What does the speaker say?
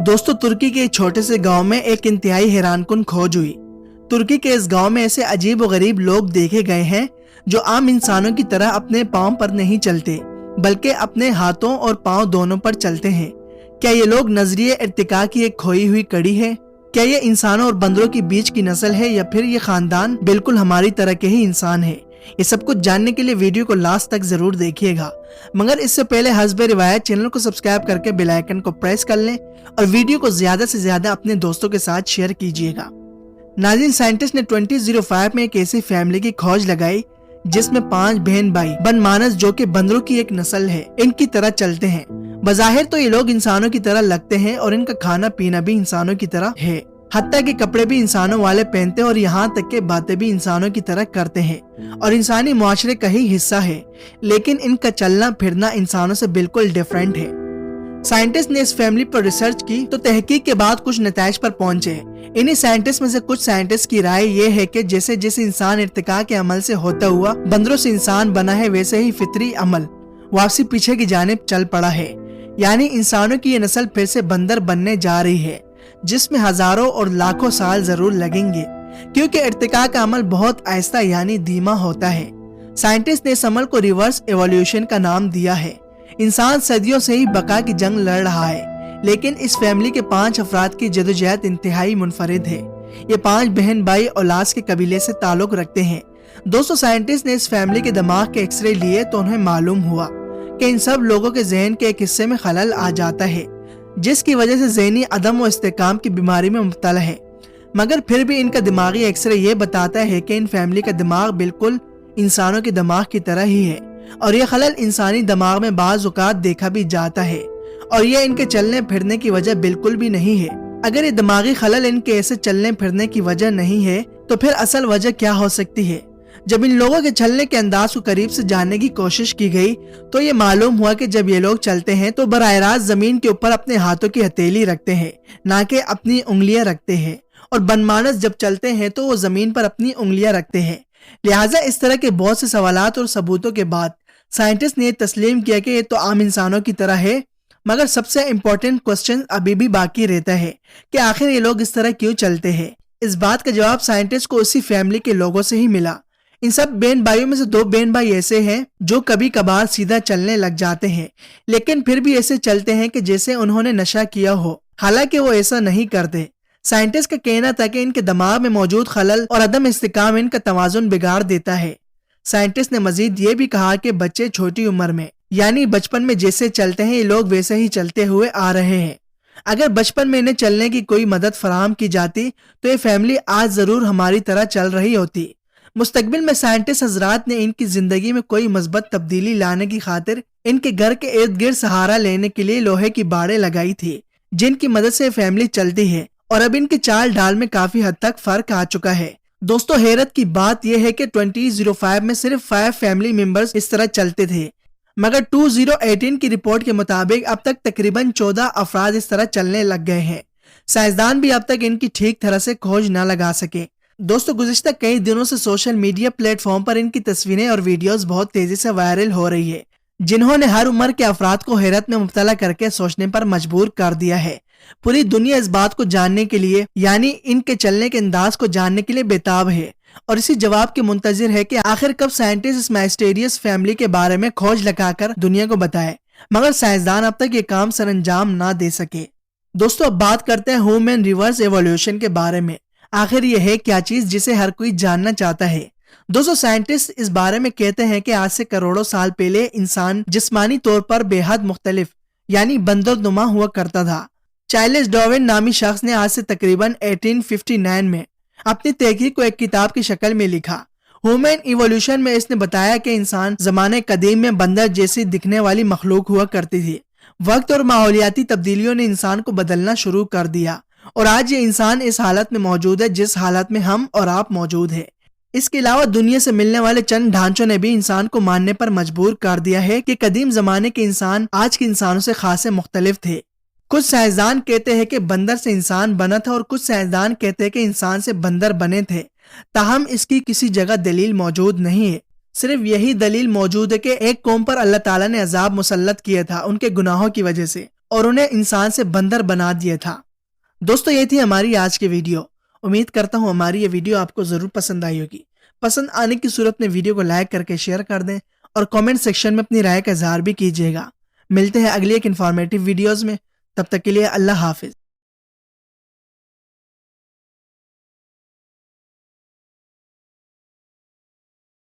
दोस्तों, तुर्की के एक छोटे से गांव में एक इंतहाई हैरानकुन खोज हुई। तुर्की के इस गांव में ऐसे अजीब व गरीब लोग देखे गए हैं जो आम इंसानों की तरह अपने पांव पर नहीं चलते, बल्कि अपने हाथों और पांव दोनों पर चलते हैं। क्या ये लोग नजरिए इर्तिका की एक खोई हुई कड़ी है? क्या ये इंसानों और बंदरों के बीच की नस्ल है, या फिर ये खानदान बिल्कुल हमारी तरह के ही इंसान है? ये सब कुछ जानने के लिए वीडियो को लास्ट तक जरूर देखिएगा, मगर इससे पहले हस्ब रिवायत चैनल को सब्सक्राइब करके बेल आइकन को प्रेस कर लें और वीडियो को ज्यादा से ज्यादा अपने दोस्तों के साथ शेयर कीजिएगा। नाज़रीन, साइंटिस्ट ने 2005 में एक ऐसी फैमिली की खोज लगाई जिसमें 5 बहन भाई बनमानस, जो कि बंदरों की एक नस्ल है, इनकी तरह चलते हैं। बज़ाहिर तो ये लोग इंसानों की तरह लगते हैं और इनका खाना पीना भी इंसानों की तरह है, हत्ता के कपड़े भी इंसानों वाले पहनते हैं और यहाँ तक के बातें भी इंसानों की तरह करते हैं और इंसानी मुआशरे का ही हिस्सा है। लेकिन इनका चलना फिरना इंसानों से बिल्कुल डिफरेंट है। साइंटिस्ट ने इस फैमिली पर रिसर्च की तो तहकीक के बाद कुछ नताइज पर पहुंचे। इन्हीं साइंटिस्ट में से कुछ साइंटिस्ट की राय ये है कि जैसे जैसे इंसान इर्तिका के अमल से होता हुआ बंदरों से इंसान बना है, वैसे ही फितरी अमल वापसी पीछे की जानिब चल पड़ा है। यानी इंसानों की ये नस्ल फिर से बंदर बनने जा रही है, जिसमें हजारों और लाखों साल जरूर लगेंगे, क्योंकि इर्तिका का अमल बहुत आहिस्ता यानी धीमा होता है। साइंटिस्ट ने इस अमल को रिवर्स एवोल्यूशन का नाम दिया है। इंसान सदियों से ही बका की जंग लड़ रहा है, लेकिन इस फैमिली के 5 अफराद की जदोजहद इंतहाई मुनफरिद है। ये 5 बहन भाई औलास के कबीले से ताल्लुक रखते हैं। दोस्तों, साइंटिस्ट ने इस फैमिली के दिमाग के एक्सरे लिए तो उन्हें मालूम हुआ कि इन सब लोगों के जहन के एक हिस्से में खलल आ जाता है, जिसकी वजह से ज़हनी अदम व इस्तेकाम की बीमारी में मुब्तला है। मगर फिर भी इनका दिमागी एक्सरे ये बताता है कि इन फैमिली का दिमाग बिल्कुल इंसानों के दिमाग की तरह ही है और यह खलल इंसानी दिमाग में बाज़ औक़ात देखा भी जाता है, और यह इनके चलने फिरने की वजह बिल्कुल भी नहीं है। अगर ये दिमागी खलल इनके ऐसे चलने फिरने की वजह नहीं है, तो फिर असल वजह क्या हो सकती है? जब इन लोगों के चलने के अंदाज को करीब से जानने की कोशिश की गई तो ये मालूम हुआ कि जब ये लोग चलते हैं तो बराह रास्त जमीन के ऊपर अपने हाथों की हथेली रखते हैं, ना कि अपनी उंगलियां रखते हैं, और बनमानस जब चलते हैं तो वो जमीन पर अपनी उंगलियां रखते हैं। लिहाजा इस तरह के बहुत से सवालात और सबूतों के बाद साइंटिस्ट ने तस्लीम किया कि ये तो आम इंसानों की तरह है। मगर सबसे इम्पोर्टेंट क्वेश्चन अभी भी बाकी रहता है कि आखिर ये लोग इस तरह क्यों चलते हैं। इस बात का जवाब साइंटिस्ट को उसी फैमिली के लोगों से ही मिला। इन सब बहन भाइयों में से 2 बहन भाई ऐसे हैं जो कभी कभार सीधा चलने लग जाते हैं, लेकिन फिर भी ऐसे चलते हैं कि जैसे उन्होंने नशा किया हो, हालांकि वो ऐसा नहीं करते। साइंटिस्ट का कहना था कि इनके दिमाग में मौजूद खलल और अदम इस्तिकाम इनका तवाजुन बिगाड़ देता है। साइंटिस्ट ने मजीद ये भी कहा कि बच्चे छोटी उम्र में यानी बचपन में जैसे चलते हैं, ये लोग वैसे ही चलते हुए आ रहे हैं। अगर बचपन में इन्हें चलने की कोई मदद फराहम की जाती तो ये फैमिली आज जरूर हमारी तरह चल रही होती। मुस्तकबिल में साइंटिस्ट हजरात ने इनकी जिंदगी में कोई मस्बत तब्दीली लाने की खातिर इनके घर के इर्द गिर्द सहारा लेने के लिए लोहे की बाड़ें लगाई थी, जिनकी मदद से फैमिली चलती है, और अब इनकी चाल ढाल में काफी हद तक फर्क आ चुका है। दोस्तों, हैरत की बात यह है कि 2005 में सिर्फ 5 फैमिली मेंबर्स इस तरह चलते थे, मगर 2018 की रिपोर्ट के मुताबिक अब तक तकरीबन 14 अफराद इस तरह चलने लग गए हैं। साइंसदान भी अब तक इनकी ठीक तरह से खोज न लगा सके। दोस्तों, गुज़िश्ता कई दिनों से सोशल मीडिया प्लेटफॉर्म पर इनकी तस्वीरें और वीडियोस बहुत तेजी से वायरल हो रही है, जिन्होंने हर उम्र के अफराद को हैरत में मुब्तला करके सोचने पर मजबूर कर दिया है। पूरी दुनिया इस बात को जानने के लिए यानी इनके चलने के अंदाज को जानने के लिए बेताब है और इसी जवाब के मुंतजिर है कि आखिर कब साइंटिस्ट इस माइस्टीरियस फैमिली के बारे में खोज लगाकर दुनिया को बताए, मगर साइंसदान अब तक ये काम सरअंजाम ना दे सके। दोस्तों, अब बात करते हैं ह्यूमन रिवर्स एवोल्यूशन के बारे में। आखिर ये है क्या चीज जिसे हर कोई जानना चाहता है? दोस्तों, साइंटिस्ट इस बारे में कहते हैं कि आज से करोड़ों साल पहले इंसान जिस्मानी तौर पर बेहद मुख्तलिफ यानी बंदरनुमा हुआ करता था। चार्ल्स डार्विन नामी शख्स ने आज से तकरीबन 1859 में अपनी तहकीक को एक किताब की शक्ल में लिखा। ह्यूमन इवोल्यूशन में इसने बताया कि इंसान ज़माने कदीम में बंदर जैसी दिखने वाली मखलूक हुआ करती थी। वक्त और माहौलियाती तब्दीलियों ने इंसान को बदलना शुरू कर दिया और आज ये इंसान इस हालत में मौजूद है जिस हालत में हम और आप मौजूद है। इसके अलावा दुनिया से मिलने वाले चंद ढांचों ने भी इंसान को मानने पर मजबूर कर दिया है कि कदीम जमाने के इंसान आज के इंसानों से खासे मुख्तलिफ थे। कुछ साइंसदान कहते हैं कि बंदर से इंसान बना था और कुछ साइंसदान कहते हैं कि इंसान से बंदर बने थे। ताहम इसकी किसी जगह दलील मौजूद नहीं है। सिर्फ यही दलील मौजूद है कि एक कौम पर अल्लाह ताला ने अजाब मुसल्लत किया था उनके गुनाहों की वजह से, اور انہیں انسان سے بندر بنا دیا تھا۔ دوستو یہ تھی ہماری آج کی ویڈیو۔ امید کرتا ہوں ہماری یہ ویڈیو آپ کو ضرور پسند آئی ہوگی۔ پسند آنے کی صورت میں ویڈیو کو لائک کر کے شیئر کر دیں اور کامنٹ سیکشن میں اپنی رائے کا اظہار بھی کیجیے گا۔ ملتے ہیں اگلی ایک انفارمیٹیو ویڈیوز میں، تب تک کے لیے اللہ حافظ۔